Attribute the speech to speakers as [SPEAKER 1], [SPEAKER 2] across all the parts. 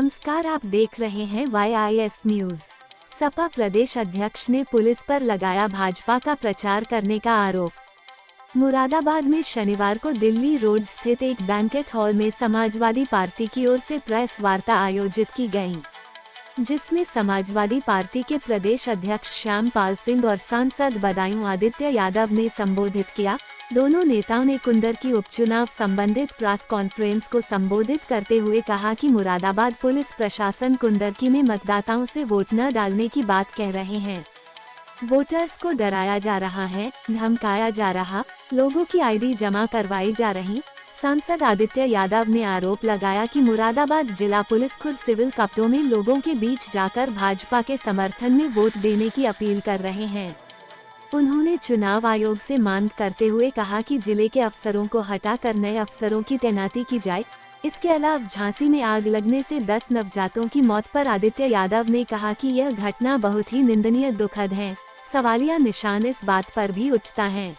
[SPEAKER 1] नमस्कार, आप देख रहे हैं YIS न्यूज। सपा प्रदेश अध्यक्ष ने पुलिस पर लगाया भाजपा का प्रचार करने का आरोप। मुरादाबाद में शनिवार को दिल्ली रोड स्थित एक बैंकेट हॉल में समाजवादी पार्टी की ओर से प्रेस वार्ता आयोजित की गई, जिसमें समाजवादी पार्टी के प्रदेश अध्यक्ष श्यामपाल सिंह और सांसद बदायूं आदित्य यादव ने संबोधित किया। दोनों नेताओं ने कुंदरकी उपचुनाव संबंधित प्रेस कॉन्फ्रेंस को संबोधित करते हुए कहा कि मुरादाबाद पुलिस प्रशासन कुंदरकी में मतदाताओं से वोट न डालने की बात कह रहे हैं। वोटर्स को डराया जा रहा है, धमकाया जा रहा, लोगों की आईडी जमा करवाई जा रही। सांसद आदित्य यादव ने आरोप लगाया कि मुरादाबाद जिला पुलिस खुद सिविल कपड़ों में लोगों के बीच जाकर भाजपा के समर्थन में वोट देने की अपील कर रहे हैं। उन्होंने चुनाव आयोग से मांग करते हुए कहा कि जिले के अफसरों को हटाकर नए अफसरों की तैनाती की जाए। इसके अलावा झांसी में आग लगने से 10 नवजातों की मौत पर आदित्य यादव ने कहा कि यह घटना बहुत ही निंदनीय, दुखद है। सवालिया निशान इस बात पर भी उठता है,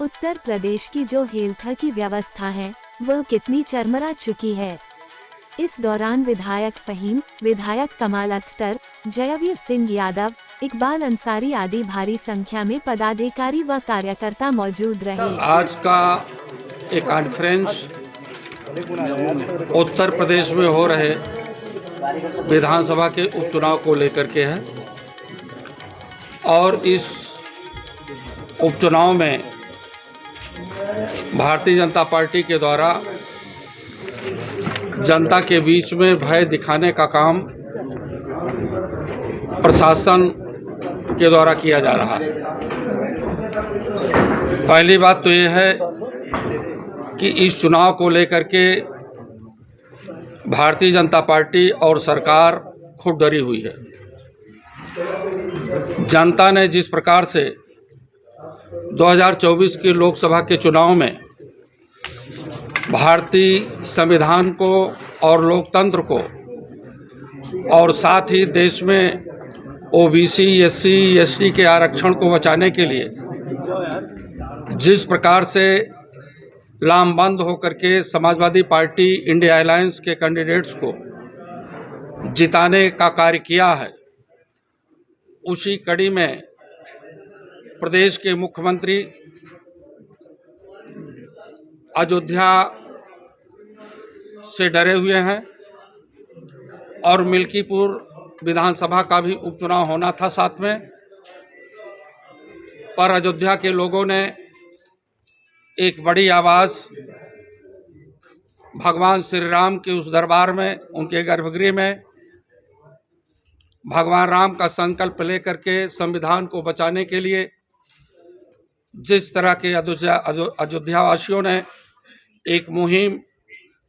[SPEAKER 1] उत्तर प्रदेश की जो हेल्थ की व्यवस्था है वह कितनी चरमरा चुकी है। इस दौरान विधायक फहीम, विधायक कमाल अख्तर, जयवीर सिंह यादव, इकबाल अंसारी आदि भारी संख्या में पदाधिकारी व कार्यकर्ता मौजूद रहे।
[SPEAKER 2] आज का एक कॉन्फ्रेंस उत्तर प्रदेश में हो रहे विधानसभा के उपचुनाव को लेकर के है और इस उपचुनाव में भारतीय जनता पार्टी के द्वारा जनता के बीच में भय दिखाने का काम प्रशासन के द्वारा किया जा रहा है। पहली बात तो ये है कि इस चुनाव को लेकर के भारतीय जनता पार्टी और सरकार खुद डरी हुई है। जनता ने जिस प्रकार से 2024 के लोकसभा के चुनाव में भारतीय संविधान को और लोकतंत्र को और साथ ही देश में OBC, SC, ST के आरक्षण को बचाने के लिए जिस प्रकार से लामबंद होकर के समाजवादी पार्टी इंडिया अलायंस के कैंडिडेट्स को जिताने का कार्य किया है, उसी कड़ी में प्रदेश के मुख्यमंत्री अयोध्या से डरे हुए हैं और मिल्कीपुर विधानसभा का भी उपचुनाव होना था साथ में, पर अयोध्या के लोगों ने एक बड़ी आवाज़ भगवान श्री राम के उस दरबार में, उनके गर्भगृह में भगवान राम का संकल्प लेकर के संविधान को बचाने के लिए जिस तरह के अयोध्यावासियों ने एक मुहिम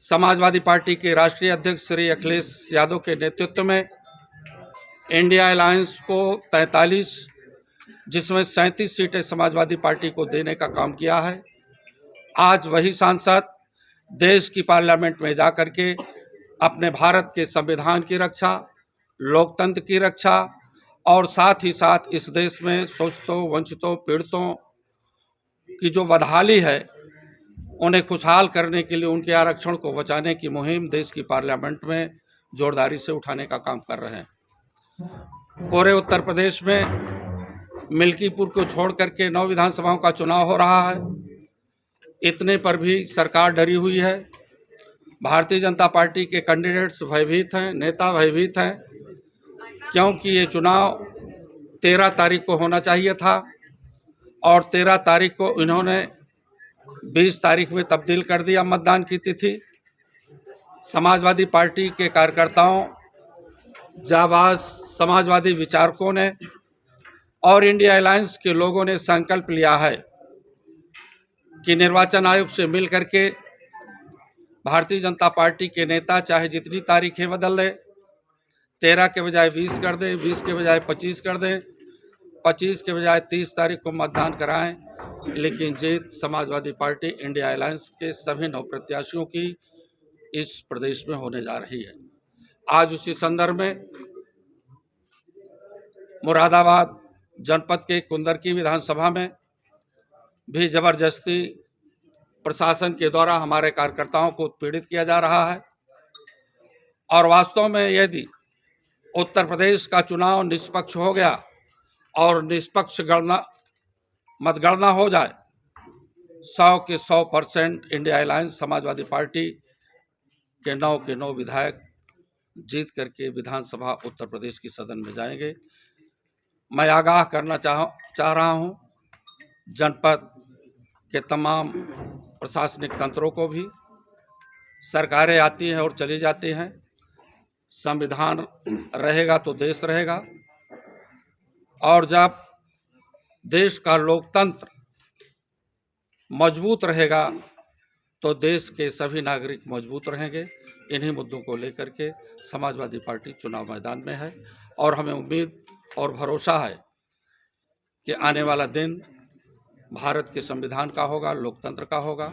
[SPEAKER 2] समाजवादी पार्टी के राष्ट्रीय अध्यक्ष श्री अखिलेश यादव के नेतृत्व में इंडिया अलायंस को 43 जिसमें 37 सीटें समाजवादी पार्टी को देने का काम किया है। आज वही सांसद देश की पार्लियामेंट में जाकर के अपने भारत के संविधान की रक्षा, लोकतंत्र की रक्षा और साथ ही साथ इस देश में शोषितों, वंचितों, पीड़ितों की जो बदहाली है उन्हें खुशहाल करने के लिए, उनके आरक्षण को बचाने की मुहिम देश की पार्लियामेंट में जोरदारी से उठाने का काम कर रहे हैं। पूरे उत्तर प्रदेश में मिल्कीपुर को छोड़ करके 9 विधानसभाओं का चुनाव हो रहा है। इतने पर भी सरकार डरी हुई है। भारतीय जनता पार्टी के कैंडिडेट्स भयभीत हैं, नेता भयभीत हैं, क्योंकि ये चुनाव 13 तारीख को होना चाहिए था और 13 तारीख को इन्होंने 20 तारीख में तब्दील कर दिया मतदान की तिथि। समाजवादी पार्टी के कार्यकर्ताओं, जाबाज समाजवादी विचारकों ने और इंडिया अलायंस के लोगों ने संकल्प लिया है कि निर्वाचन आयोग से मिल करके भारतीय जनता पार्टी के नेता चाहे जितनी तारीखें बदल दें, 13 के बजाय 20 कर दें, 20 के बजाय 25 कर दें, 25 के बजाय 30 तारीख को मतदान कराएं, लेकिन जीत समाजवादी पार्टी इंडिया अलायंस के सभी 9 प्रत्याशियों की इस प्रदेश में होने जा रही है। आज उसी संदर्भ में मुरादाबाद जनपद के कुंदरकी विधानसभा में भी जबरदस्ती प्रशासन के द्वारा हमारे कार्यकर्ताओं को उत्पीड़ित किया जा रहा है। और वास्तव में यदि उत्तर प्रदेश का चुनाव निष्पक्ष हो गया और निष्पक्ष मतगणना हो जाए, 100 के 100% इंडिया अलायंस समाजवादी पार्टी के 9 के 9 विधायक जीत करके विधानसभा उत्तर प्रदेश की सदन में जाएंगे। मैं आगाह करना चाह रहा हूं जनपद के तमाम प्रशासनिक तंत्रों को भी। सरकारें आती हैं और चली जाती हैं, संविधान रहेगा तो देश रहेगा, और जब देश का लोकतंत्र मजबूत रहेगा तो देश के सभी नागरिक मजबूत रहेंगे। इन्हीं मुद्दों को लेकर के समाजवादी पार्टी चुनाव मैदान में है और हमें उम्मीद और भरोसा है कि आने वाला दिन भारत के संविधान का होगा, लोकतंत्र का होगा।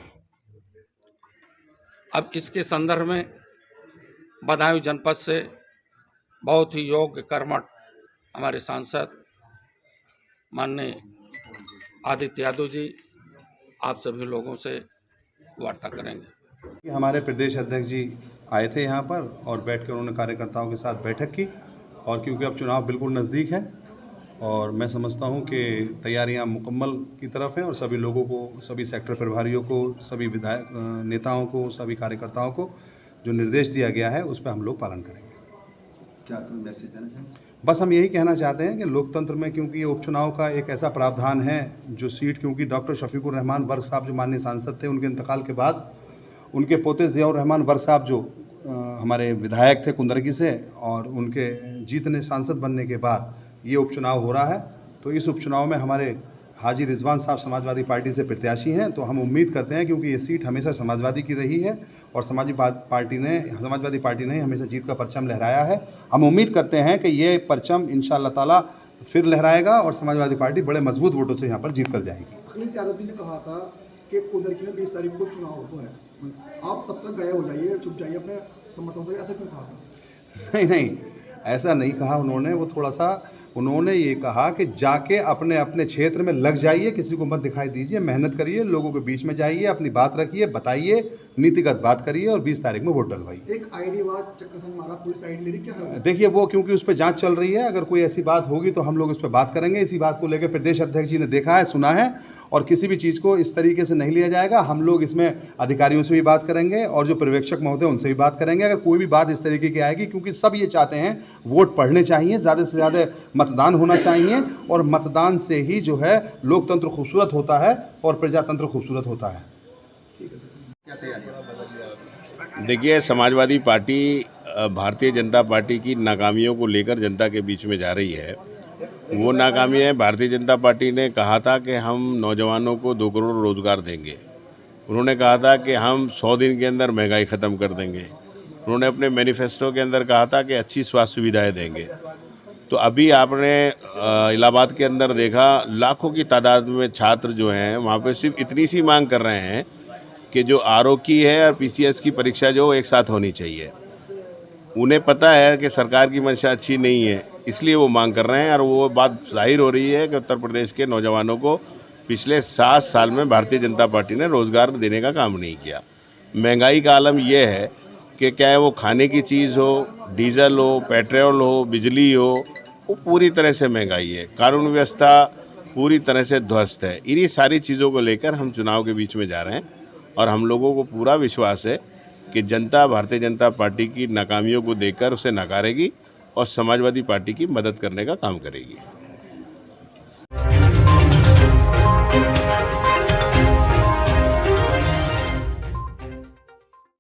[SPEAKER 2] अब इसके संदर्भ में बदायूं जनपद से बहुत ही योग्य कर्मठ हमारे सांसद माननीय आदित्य यादव जी आप सभी लोगों से वार्ता करेंगे।
[SPEAKER 3] हमारे प्रदेश अध्यक्ष जी आए थे यहाँ पर और बैठकर उन्होंने कार्यकर्ताओं के साथ बैठक की, और क्योंकि अब चुनाव बिल्कुल नज़दीक है और मैं समझता हूँ कि तैयारियाँ मुकम्मल की तरफ हैं और सभी लोगों को, सभी सेक्टर प्रभारियों को, सभी विधायक नेताओं को, सभी कार्यकर्ताओं को जो निर्देश दिया गया है उस पर हम लोग पालन करेंगे।
[SPEAKER 4] क्या मैसेज देना चाहेंगे?
[SPEAKER 3] बस हम यही कहना चाहते हैं कि लोकतंत्र में क्योंकि ये उपचुनाव का एक ऐसा प्रावधान है, जो सीट क्योंकि डॉक्टर शफीकुर रहमान वर्क साहब जो माननीय सांसद थे, उनके इंतकाल के बाद उनके पोते ज़ियाउर रहमान वर्क साहब जो हमारे विधायक थे कुंदरगी से, और उनके जीतने सांसद बनने के बाद ये उपचुनाव हो रहा है। तो इस उपचुनाव में हमारे हाजी रिजवान साहब समाजवादी पार्टी से प्रत्याशी हैं, तो हम उम्मीद करते हैं क्योंकि ये सीट हमेशा समाजवादी की रही है और समाजवादी पार्टी ने हमेशा जीत का परचम लहराया है। हम उम्मीद करते हैं कि ये परचम इंशाअल्लाह ताला फिर लहराएगा और समाजवादी पार्टी बड़े मजबूत वोटों से यहाँ पर जीत कर जाएगी।
[SPEAKER 4] अखिलेश यादव जी ने कहा था कि कुंदरकी में 20 तारीख को चुनाव हो है, आप तब तक गायब हो जाइए, छुप जाइए अपने समर्थकों से, ऐसा क्यों कहा था?
[SPEAKER 3] नहीं, ऐसा नहीं कहा उन्होंने। वो थोड़ा सा उन्होंने ये कहा कि जाके अपने अपने क्षेत्र में लग जाइए, किसी को मत दिखाई दीजिए, मेहनत करिए, लोगों के बीच में जाइए, अपनी बात रखिए, बताइए, नीतिगत बात करिए और 20 तारीख में वोट डलवाइए।
[SPEAKER 4] एक आईडी वाला चक्कर संग मारा, पुलिस आईडी ले रही, क्या है?
[SPEAKER 3] देखिए वो क्योंकि उस पर जांच चल रही है, अगर कोई ऐसी बात होगी तो हम लोग उस पर बात करेंगे। इसी बात को लेकर प्रदेश अध्यक्ष जी ने देखा है, सुना है, और किसी भी चीज़ को इस तरीके से नहीं लिया जाएगा। हम लोग इसमें अधिकारियों से भी बात करेंगे और जो पर्यवेक्षक महोदय उनसे भी बात करेंगे। अगर कोई भी बात इस तरीके की आएगी, क्योंकि सब ये चाहते हैं वोट पड़ने चाहिए, ज़्यादा से ज़्यादा मतदान होना चाहिए, और मतदान से ही जो है लोकतंत्र खूबसूरत होता है और प्रजातंत्र खूबसूरत होता है।
[SPEAKER 4] क्या तैयारी?
[SPEAKER 5] देखिए, समाजवादी पार्टी भारतीय जनता पार्टी की नाकामियों को लेकर जनता के बीच में जा रही है। वो नाकामियाँ, भारतीय जनता पार्टी ने कहा था कि हम नौजवानों को 2 करोड़ रोज़गार देंगे। उन्होंने कहा था कि हम 100 दिन के अंदर महंगाई ख़त्म कर देंगे। उन्होंने अपने मैनिफेस्टो के अंदर कहा था कि अच्छी स्वास्थ्य सुविधाएं देंगे। तो अभी आपने इलाहाबाद के अंदर देखा, लाखों की तादाद में छात्र जो हैं वहाँ पे सिर्फ इतनी सी मांग कर रहे हैं कि जो आरओ की है और पीसीएस की परीक्षा जो एक साथ होनी चाहिए। उन्हें पता है कि सरकार की मंशा अच्छी नहीं है, इसलिए वो मांग कर रहे हैं। और वो बात जाहिर हो रही है कि उत्तर प्रदेश के नौजवानों को पिछले 7 साल में भारतीय जनता पार्टी ने रोज़गार देने का काम नहीं किया। महंगाई का आलम यह है कि चाहे वो खाने की चीज़ हो, डीजल हो, पेट्रोल हो, बिजली हो, वो पूरी तरह से महंगाई है। कानून व्यवस्था पूरी तरह से ध्वस्त है। इन्हीं सारी चीज़ों को लेकर हम चुनाव के बीच में जा रहे हैं और हम लोगों को पूरा विश्वास है कि जनता भारतीय जनता पार्टी की नाकामियों को देखकर उसे नकारेगी और समाजवादी पार्टी की मदद करने का काम करेगी।